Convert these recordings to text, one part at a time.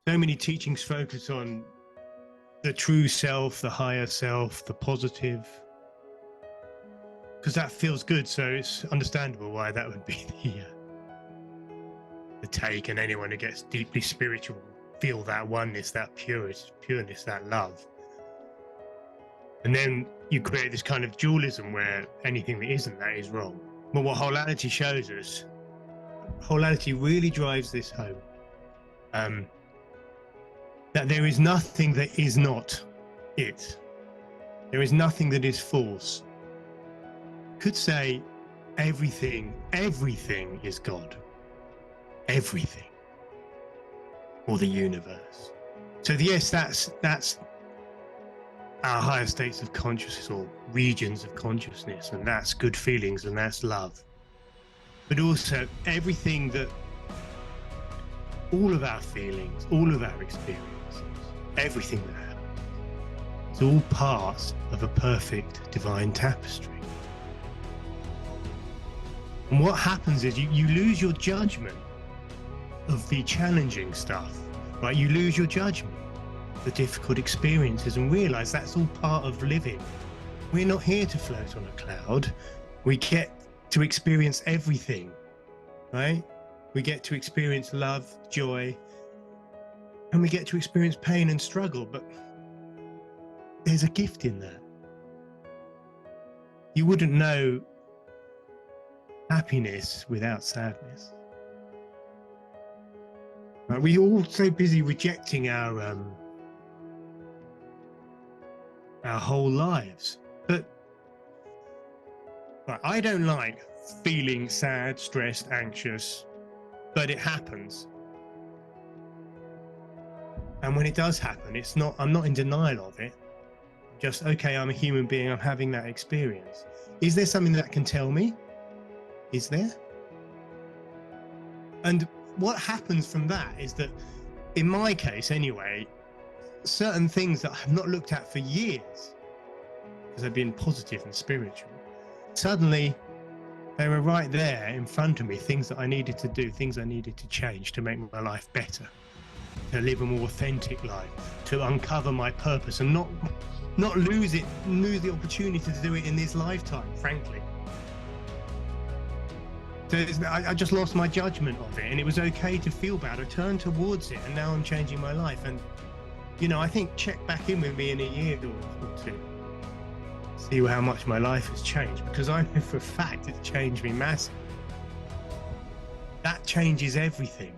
So many teachings focus on the true self, the higher self, the positive, because that feels good. So it's understandable why that would be the take, and anyone who gets deeply spiritual feel that oneness, that pureness, that love. And then you create this kind of dualism where anything that isn't that is wrong. But what Wholality shows us, Wholality really drives this home, that there is nothing that is not it. There is nothing that is false. Could say everything is God. Everything. Or the universe. So yes, that's our higher states of consciousness, or regions of consciousness, and that's good feelings, and that's love. But also everything that, all of our feelings, all of our experiences, everything that happens, it's all parts of a perfect divine tapestry. And what happens is you lose your judgment of the challenging stuff, right? You lose your judgment, the difficult experiences, and realize that's all part of living. We're not here to float on a cloud. We get to experience everything, right? We get to experience love, joy, and we get to experience pain and struggle, but there's a gift in that. You wouldn't know happiness without sadness. Right? We're all so busy rejecting our whole lives. But right, I don't like feeling sad, stressed, anxious, but it happens. And when it does happen, I'm not in denial of it. Just, okay, I'm a human being, I'm having that experience. Is there something that can tell me? Is there? And what happens from that is that, in my case anyway, certain things that I've not looked at for years, because I've been positive and spiritual, suddenly they were right there in front of me, things that I needed to do, things I needed to change to make my life better, to live a more authentic life, to uncover my purpose, and not lose the opportunity to do it in this lifetime, frankly. So I just lost my judgment of it, and it was okay to feel bad. I turned towards it, and now I'm changing my life. And I think check back in with me in a year or two, see how much my life has changed, because I know for a fact it's changed me massively. That changes everything.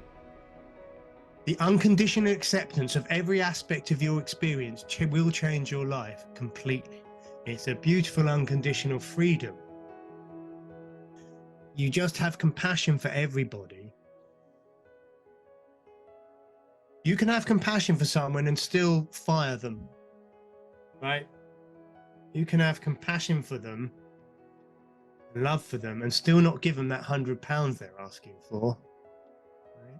The unconditional acceptance of every aspect of your experience will change your life completely. It's a beautiful unconditional freedom. You just have compassion for everybody. You can have compassion for someone and still fire them, right? You can have compassion for them, love for them, and still not give them that £100 they're asking for. Right?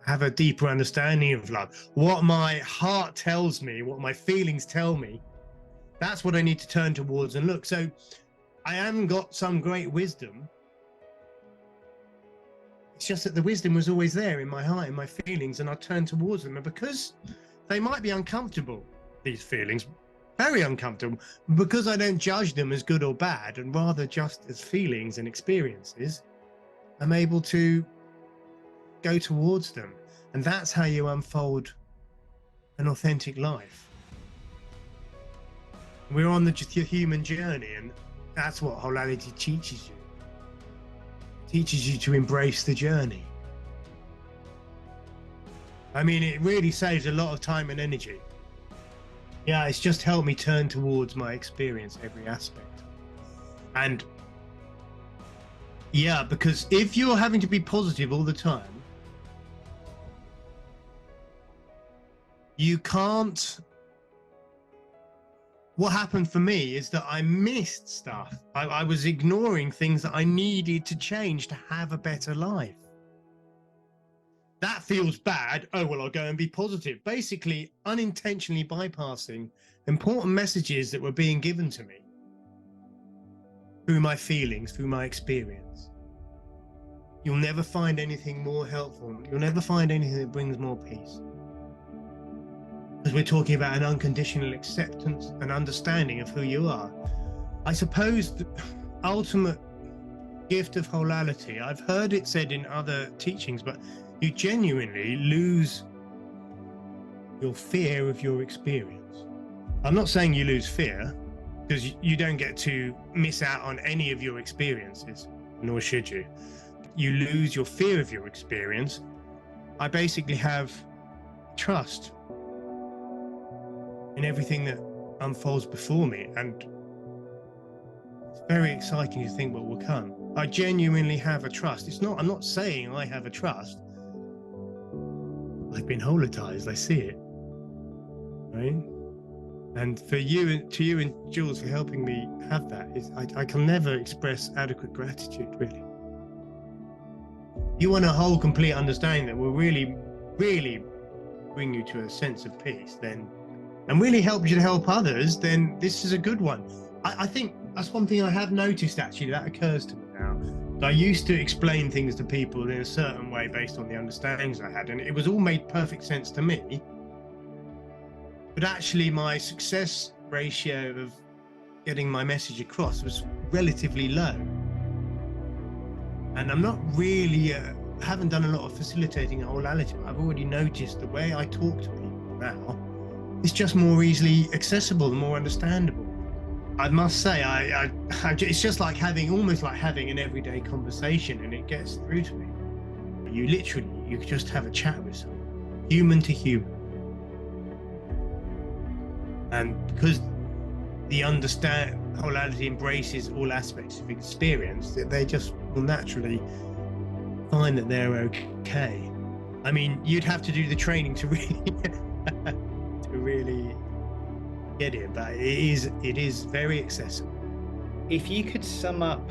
Have a deeper understanding of love. What my heart tells me, what my feelings tell me, that's what I need to turn towards and look. So I haven't got some great wisdom. It's just that the wisdom was always there in my heart, in my feelings, and I turned towards them. And because they might be uncomfortable, these feelings, very uncomfortable, because I don't judge them as good or bad, and rather just as feelings and experiences, I'm able to go towards them. And that's how you unfold an authentic life. We're on the human journey, and that's what Wholality teaches you. It teaches you to embrace the journey. I mean, it really saves a lot of time and energy. Yeah, it's just helped me turn towards my experience, every aspect. And yeah, because if you're having to be positive all the time, you can't. What happened for me is that I missed stuff. I was ignoring things that I needed to change to have a better life. That feels bad. Oh, well, I'll go and be positive. Basically, unintentionally bypassing important messages that were being given to me through my feelings, through my experience. You'll never find anything more helpful. You'll never find anything that brings more peace. Because we're talking about an unconditional acceptance and understanding of who you are. I suppose the ultimate gift of wholality, I've heard it said in other teachings, but you genuinely lose your fear of your experience. I'm not saying you lose fear, because you don't get to miss out on any of your experiences, nor should you. You lose your fear of your experience. I basically have trust in everything that unfolds before me, and it's very exciting to think what will come. I genuinely have a trust. I'm not saying I have a trust. I've been holatized, I see it, right? And to you and Jules for helping me have that, I can never express adequate gratitude, really. You want a whole, complete understanding that will really, really bring you to a sense of peace, then, and really help you to help others, then this is a good one. I think that's one thing I have noticed, actually, that occurs to me now. I used to explain things to people in a certain way based on the understandings I had, and it was all made perfect sense to me. But actually, my success ratio of getting my message across was relatively low. And I'm not really, haven't done a lot of facilitating a wholality. I've already noticed the way I talk to people now, it's just more easily accessible and more understandable. I must say, it's just like almost like having an everyday conversation, and it gets through to me. You just have a chat with someone, human to human. And because the wholality embraces all aspects of experience, they just will naturally find that they're okay. I mean, you'd have to do the training to really get it, but it is very accessible. If you could sum up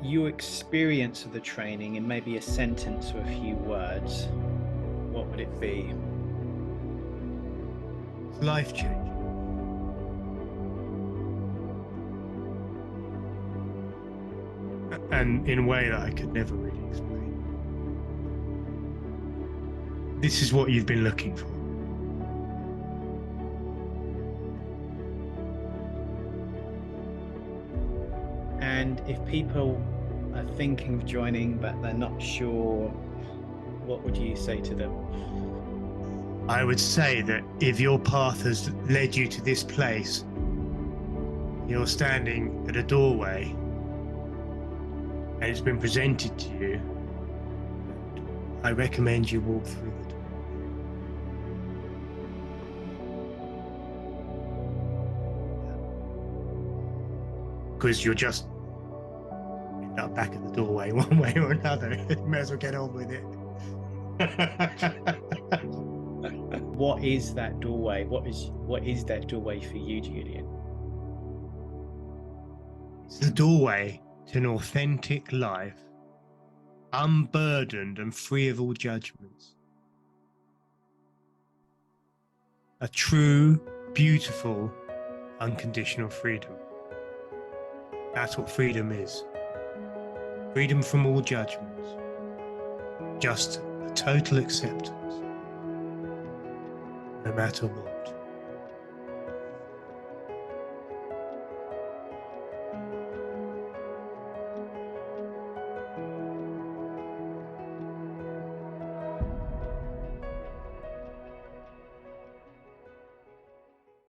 your experience of the training in maybe a sentence or a few words, what would it be? It's life-changing. And in a way that I could never really explain. This is what you've been looking for. And if people are thinking of joining but they're not sure, what would you say to them? I would say that if your path has led you to this place, you're standing at a doorway and it's been presented to you, I recommend you walk through the door. Because you're just end up back at the doorway one way or another. You may as well get on with it. What is that doorway? What is that doorway for you, Julian? It's the doorway to an authentic life, unburdened and free of all judgments. A true, beautiful, unconditional freedom. That's what freedom is. Freedom from all judgments. Just a total acceptance, no matter what.